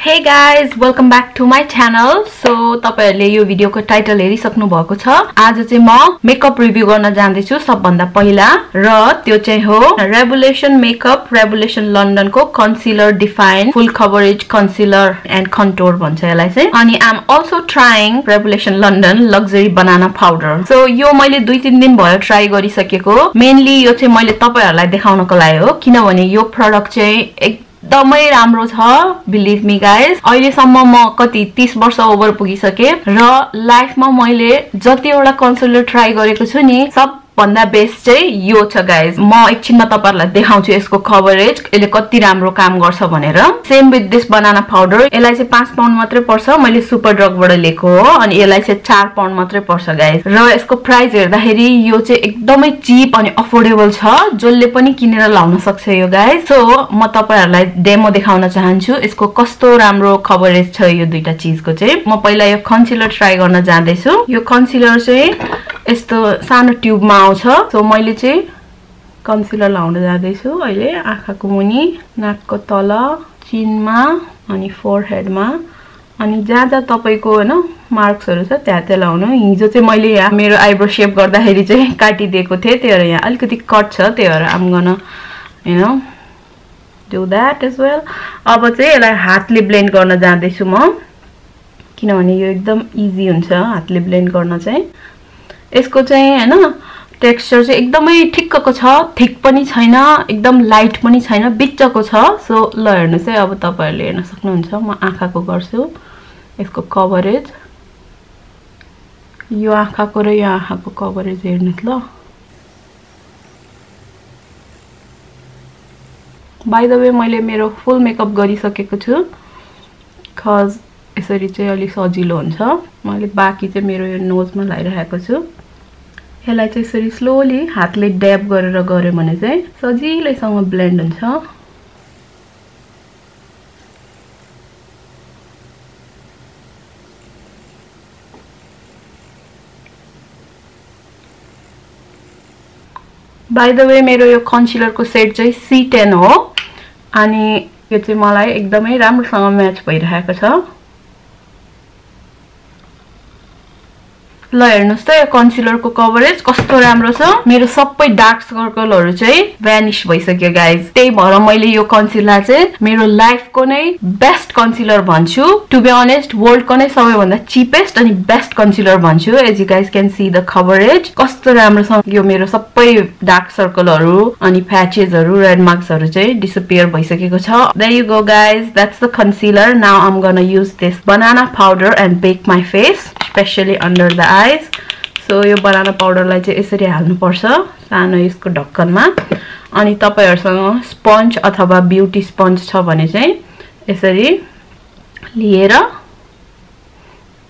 Hey guys, welcome back to my channel. So तपाईहरुले यो भिडियोको title हेरिसक्नु भएको छ। आज चाहिँ म मेकअप रिभ्यु गर्न जान्दैछु सबभन्दा पहिला र त्यो चाहिँ हो रेभोल्युसन मेकअप रेभोल्युसन लन्डन को concealer define full coverage concealer and contour भन्छ यसलाई चाहिँ। अनि I am also trying revolution London luxury banana powder. So यो मैले 2-3 दिन भयो ट्राई गरिसकेको। मेनली यो चाहिँ मैले तपाईहरुलाई देखाउनको लागि हो किनभने यो प्रोडक्ट चाहिँ एकदमै राम्रो छ। बिलिभ मी गाइज, अहिलेसम्म म कति 30 वर्ष ओभर पुगिसके र लाइफमा मैले जतिवटा कन्सिलर ट्राई गरेको छु नि सबभन्दा बेस्ट चाहिँ यो छ गाइज। म एकछिनमा तपाईहरुलाई देखाउँछु यसको कभरेज यसले कति राम्रो काम गर्छ भनेर। Same with this banana powder, यसलाई चाहिँ 5 पाउन्ड मात्रै पर्छ। मैले सुपर ड्रगबाट लिएको हो अनि यसलाई चाहिँ 4 पाउन्ड मात्रै पर्छ गाइज। र यसको प्राइस हेर्दाखेरि यो चाहिँ एकदमै चीप अनि अफोर्डेबल छ। जसले पनि किनेर लाउन सक्छ यो गाइज। सो म तपाईहरुलाई डेमो देखाउन चाहन्छु यसको कस्तो राम्रो कभरेज छ यो दुईटा चीजको चाहिँ। म पहिला यो कन्सिलर ट्राई गर्न जाँदैछु। यो कन्सिलर चाहिँ यस्तो सानो ट्युबमा आउँछ। सो मैले चाहिँ कन्सिलर लाउन जाँदैछु अहिले आँखाको मुनि, नाकको तल, चिनमा अनि फोरहेडमा अनि जहाँ जहाँ तपाईको हैन मार्क्सहरु छ त्यहाँ त्यहाँ लाउनु। हिजो चाहिँ मैले यहाँ मेरो आइब्रो शेप गर्दाखेरि चाहिँ काटिदिएको थिए, त्यही भएर यहाँ अलिकति कट छ, त्यही भएर आम गर्न do that as well. अब चाहिँ यसलाई हातले ब्लेन्ड गर्न जाँदैछु म किनभने यो एकदम इजी हुन्छ हातले ब्लेन्ड गर्न चाहिँ। यसको चाहिँ हैन टेक्सचर चाहिँ एकदमै ठिक्कको छ, थिक पनि छैन एकदम लाइट पनि छैन, बिचको छ। सो ल हेर्नुस् है, अब तपाईहरुले हेर्न सक्नुहुन्छ। म आँखाको गर्छु यसको कभरेज, यो आँखाको र यो आँखाको कभरेज हेर्नुस् ल। बाइ द वे मैले मेरो फुल मेकअप गरिसकेको छु कज यसरी चाहिँ अलि सजिलो हुन्छ। मैले बाँकी चाहिँ मेरो यो नोजमा लगाइरहेको छु। यसलाई चाहिँ यसरी स्लोली हातले ड्याब गरेर गरे भने चाहिँ सजिलैसँग ब्लेन्ड हुन्छ। बाइ द वे मेरो यो कन्सिलरको सेट चाहिँ C10 हो अनि यो चाहिँ मलाई एकदमै राम्रोसँग म्याच भइरहेको छ। ल हेर्नुस् त यो कन्सिलरको कभरेज कस्तो राम्रो छ। मेरो सबै डार्क सर्कलहरु चाहिँ भ्यानिश भइसक्यो गाइज। त्यही भएर मैले यो कन्सिलर चाहिँ मेरो लाइफको नै बेस्ट कन्सिलर भन्छु। टु बी अनेस्ट वर्ल्डको नै सबैभन्दा चिपेस्ट अनि बेस्ट कन्सिलर भन्छु। As you guys can see the coverage कस्तो राम्रोसँग यो मेरो सबै डार्क सर्कलहरु अनि प्याचेसहरु रेड मार्क्सहरु चाहिँ डिसअपियर भइसकेको छ। There you go guys, that's the concealer. Now I am gonna use this banana powder and bake my face specially under the eyes. So यो बनाना पाउडरलाई चाहिँ यसरी हाल्नुपर्छ सानो यसको ढक्कनमा। अनि तपाईहरुसँग स्पन्ज अथवा ब्युटी स्पन्ज छ भने चाहिँ यसरी लिएर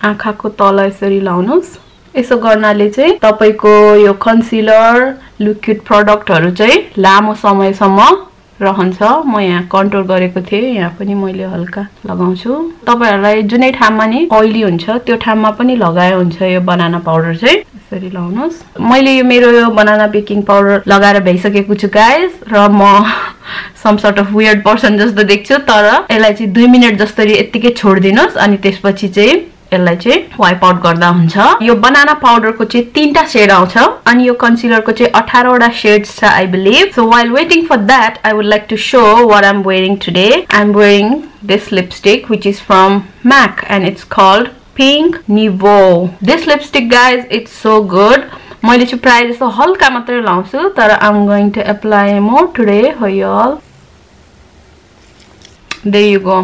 आँखाको तल यसरी लाउनुस्। यसो गर्नाले चाहिँ तपाईको यो कन्सिलर लिक्विड प्रोडक्टहरु चाहिँ लामो समयसम्म रहन्छ। म यहाँ कन्ट्रोल गरेको थिएँ, यहाँ पनि मैले हल्का लगाउँछु। तपाईहरुलाई जुनै ठाउँमा नि ऑयली हुन्छ त्यो ठाउँमा पनि लगाए हुन्छ यो बनाना पाउडर चाहिँ। यसरी लाउनुस्। मैले यो मेरो यो बनाना बेकिङ पाउडर लगाएर भइसकेको छु गाइस र म some sort of weird person जस्तो देख्छु। तर यसलाई चाहिँ 2 मिनेट जस्तरी यतिकै छोड्दिनुस् अनि त्यसपछि चाहिँ यसलाई चाहिँ वाइप आउट गर्दा हुन्छ। यो बनाना पाउडरको चाहिँ 3टा शेड आउँछ अनि यो कन्सिलरको चाहिँ 18 वटा शेड्स छ I believe. So while waiting for that I would like to show what I am wearing today. I am wearing this lipstick which is from MAC and it's called Pink Niveau. This lipstick guys, it's so good. मैले चाहिँ प्राय जस्तो हल्का मात्रै लाउँछु तर I am going to apply more today for you all. There you go.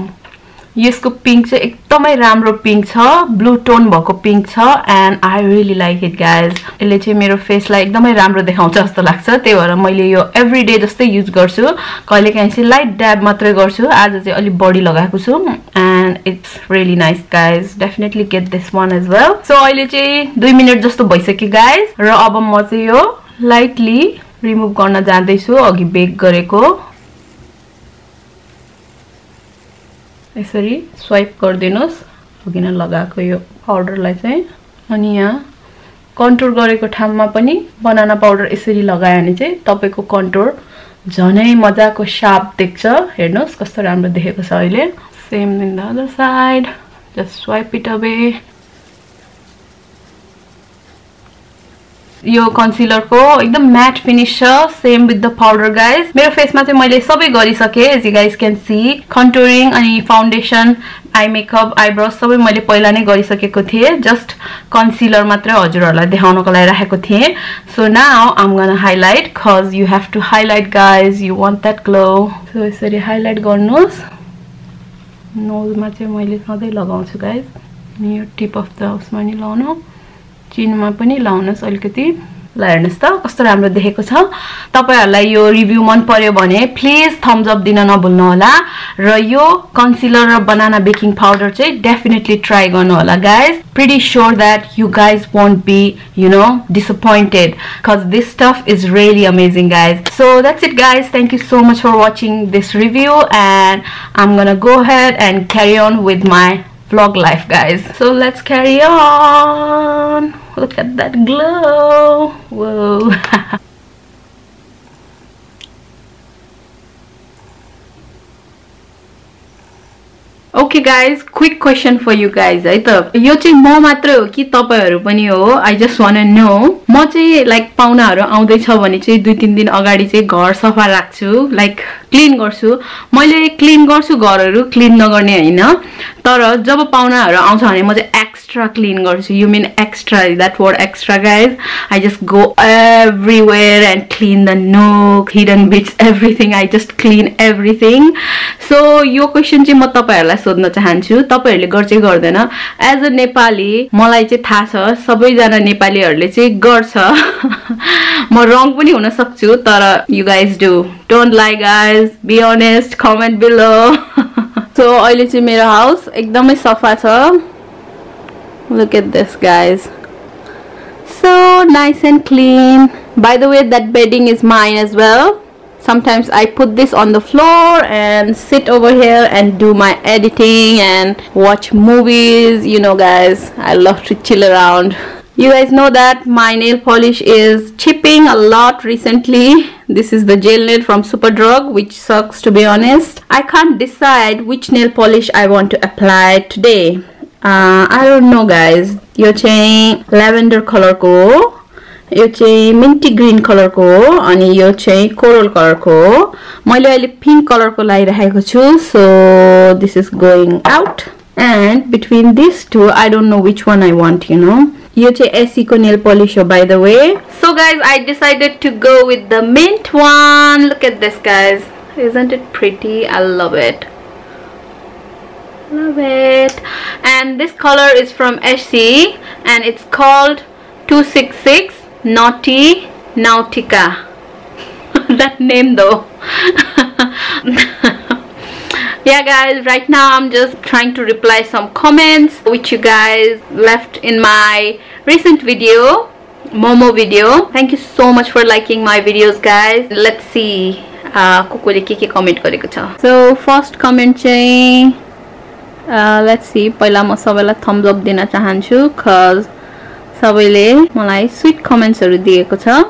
यसको pink चाहिँ एकदमै राम्रो पिंक छ, ब्लू टोन भएको पिंक छ and I really like it guys. यसले चाहिँ मेरो फेसलाई एकदमै राम्रो देखाउँछ जस्तो लाग्छ। त्यही भएर मैले यो एभ्री डे जस्तै युज गर्छु। कहिलेकाहीँ चाहिँ लाइट ड्याब मात्रै गर्छु, आज चाहिँ अलि बढी लगाएको छु and it's really nice guys. Definitely get this one as well. So अहिले चाहिँ 2 मिनेट जस्तो भइसक्यो गाइज र अब म चाहिँ यो लाइटली रिमुभ गर्न जाँदैछु अघि बेक गरेको। यसरी स्वाइप गरिदिनुस् अघि नै लगाएको यो पाउडरलाई चाहिँ। अनि यहाँ कन्टुर गरेको ठाउँमा पनि बनाना पाउडर यसरी लगायो भने चाहिँ तपाईको कन्टुर झनै मजाको शार्प देख्छ। हेर्नुस् कस्तो राम्रो देखेको छ अहिले। Same in the other side. Just swipe it away. यो concealer को एकदम matte finish छ. Same with the powder guys. मेरो face मा चाहिँ मैले सबै गरिसके. As you guys can see, contouring अनि foundation, eye makeup, eyebrows सबै मैले पहिला नै गरिसकेको थिए. Just concealer मात्र हजुरहरुलाई देखाउनको लागि राखेको थिए. So now I'm gonna highlight cause you have to highlight guys. You want that glow. So यसरी highlight गर्नुस्. Nose मा चाहिँ मैले सधैं लगाउँछु guys. यो tip of the उसमा नि लाउनु. चिनमा पनि लाउनुस् अलिकति. ल हेर्नुस् त कस्तो राम्रो देखेको छ. तपाईहरुलाई यो रिभ्यु मन पर्यो भने प्लिज थम्स अप दिन नभुल्नु होला र यो कन्सिलर र बनाना बेकिङ पाउडर चाहिँ डेफिनेटली ट्राई गर्नु होला guys. Pretty sure that you guys won't be, disappointed because this stuff is really amazing guys. So that's it guys. Thank you so much for watching this review and I'm gonna go ahead and carry on with my vlog life guys. So let's carry on. Look at that glow. Whoa. Okay guys, quick question for you guys है त. यो चाहिँ म मात्र हो कि तपाईहरु पनि हो? I just want to know. म चाहिँ लाइक पाहुनाहरु आउँदै छ भने चाहिँ 2-3 दिन अगाडि चाहिँ घर सफा राख्छु, लाइक क्लीन गर्छु. मैले क्लीन गर्छु घरहरु, क्लीन नगर्ने हैन. तर जब पाहुनाहरु आउँछ भने म चाहिँ extra clean गर्छु. You mean extra, that word extra guys. I just go everywhere and clean the nook, hidden bits, everything. I just clean everything. So यो क्वेशन चाहिँ म तपाईहरुलाई सोध्न चाहन्छु. तपाईहरुले गर्छ गर्दैन? एज अ नेपाली मलाई चाहिँ थाहा छ सबै जना नेपालीहरुले चाहिँ गर्छ. म रङ पनि हुन सक्छु तर you guys do. Don't lie guys. Be honest. Comment below. So अहिले चाहिँ मेरो हाउस एकदमै सफा छ. Look at this guys. So nice and clean. By the way, that bedding is mine as well. Sometimes I put this on the floor and sit over here and do my editing and watch movies. You know guys, I love to chill around. You guys know that my nail polish is chipping a lot recently. This is the gel nail from Superdrug, which sucks to be honest. I can't decide which nail polish I want to apply today. I don't know guys. यो चाहिँ lavender color को, यो चाहिँ minty green color को, अनि यो चाहिँ coral color को. मैले अहिले pink color को लगाइरहेको छु. So this is going out. And between these two, I don't know which one I want, यो चाहिँ AC को nail polish हो by the way. So guys, I decided to go with the mint one. Look at this guys. Isn't it pretty? I love it. Love it. And this color is from SC and it's called 266 Naughty Nautica. That name though. Yeah guys, right now I'm just trying to reply some comments which you guys left in my recent video, Momo video. Thank you so much for liking my videos guys. Let's see कुकुले के comment गरेको छ. So first comment चाहिँ let's see, पहिला म सबैलाई thumbs up दिन चाहन्छु cause सबैले मलाई sweet comments हरु दिएको छ.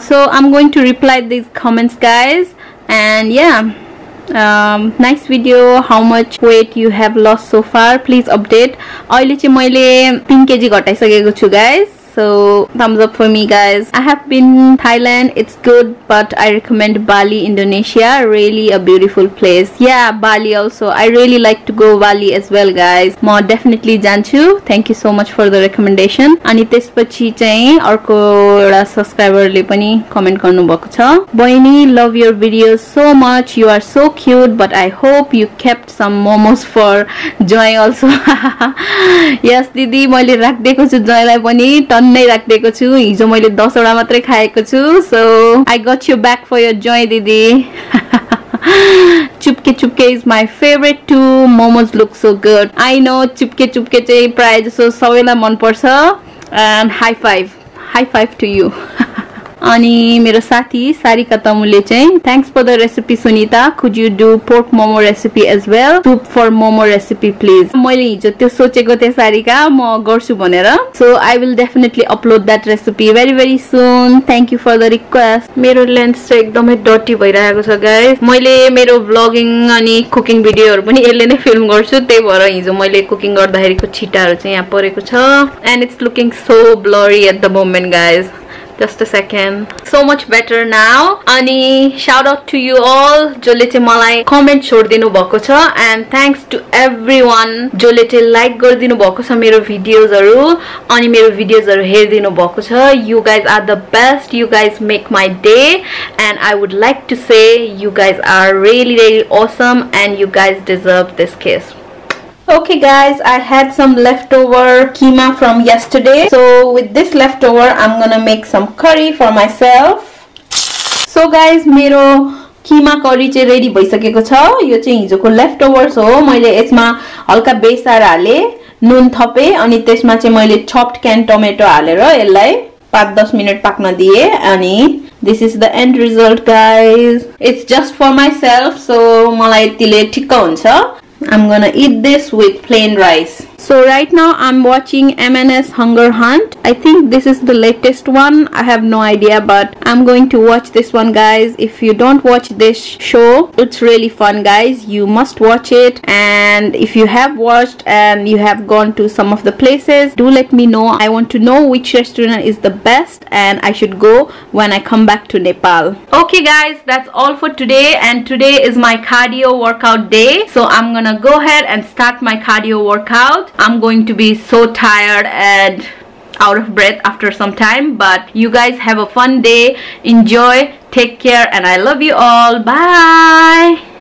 So I'm going to reply these comments guys. And yeah, nice video. How much weight you have lost so far? Please update. अहिले चाहिँ मैले 3 kg घटाइसकेको छु guys. So thumbs up for me guys. I have been Thailand. It's good, but I recommend Bali, Indonesia. Really a beautiful place. Yeah, Bali also. I really like to go Bali as well guys. म definitely जान्छु. Thank you so much for the recommendation. अनि त्यसपछि चाहिँ अर्को एउटा सब्स्क्राइबरले पनि comment गर्नु भएको छ. बहिनी, love your videos so much. You are so cute, but I hope you kept some momos for Joy also. Yes दिदी, मैले राख्दिएको छु जयलाई पनि. नै राख्दिएको छु. हिजो मैले 10 वटा मात्रै खाएको छु. So I got you back for your Joy दिदी. Chupke chupke is my favorite too. Momos look so good. I know chupke chupke चाहिँ प्राय जसो सबैलाई मन पर्छ. And high five to you. अनि मेरो साथी सारिका तमुले चाहिँ thanks for the recipe Sunita, could you do pork momo recipe as well, soup for momo recipe please. मैले हिजो त्यो सोचेको थिएँ सारिका म गर्छु भनेर, so I will definitely upload that recipe very very soon. Thank you for the request. मेरो लेन्स चाहिँ एकदमै डर्टी भइरहेको छ गाइस। मैले मेरो व्लगिङ अनि कुकिङ भिडियोहरु पनि यसले नै फिल्म गर्छु, त्यही भएर हिजो मैले कुकिङ गर्दाखेरिको छिटाहरु चाहिँ यहाँ परेको छ and it's looking so blurry at the moment guys. Just a second. So much better now. Ani shout out to you all jole chai malai comment chhodidinu bhako cha, and thanks to everyone jole chai like gardinu bhako cha mero videos haru ani mero videos haru herdinu bhako cha. You guys are the best. You guys make my day, and I would like to say you guys are really really awesome and you guys deserve this kiss. Okay guys, I had some leftover keema from yesterday, so with this leftover I'm gonna make some curry for myself. So guys, मेरो keema curry चाहिँ ready भइसकेको छ। यो चाहिँ हिजोको leftovers हो। मैले यसमा हल्का बेसार हाले, नुन थपे अनि त्यसमा चाहिँ मैले chopped canned tomato हालेर यसलाई 5-10 मिनेट पाक्न दिए अनि this is the end result guys. It's just for myself, so मलाई यतिले ठिक्क हुन्छ। I'm gonna eat this with plain rice. So right now I'm watching M&S Hunger Hunt. I think this is the latest one. I have no idea, but I'm going to watch this one guys. If you don't watch this show, it's really fun guys. You must watch it, and if you have watched and you have gone to some of the places, do let me know. I want to know which restaurant is the best and I should go when I come back to Nepal. Okay guys, that's all for today, and today is my cardio workout day. So I'm gonna go ahead and start my cardio workout. I'm going to be so tired and out of breath after some time, but you guys have a fun day, enjoy, take care, and I love you all. Bye.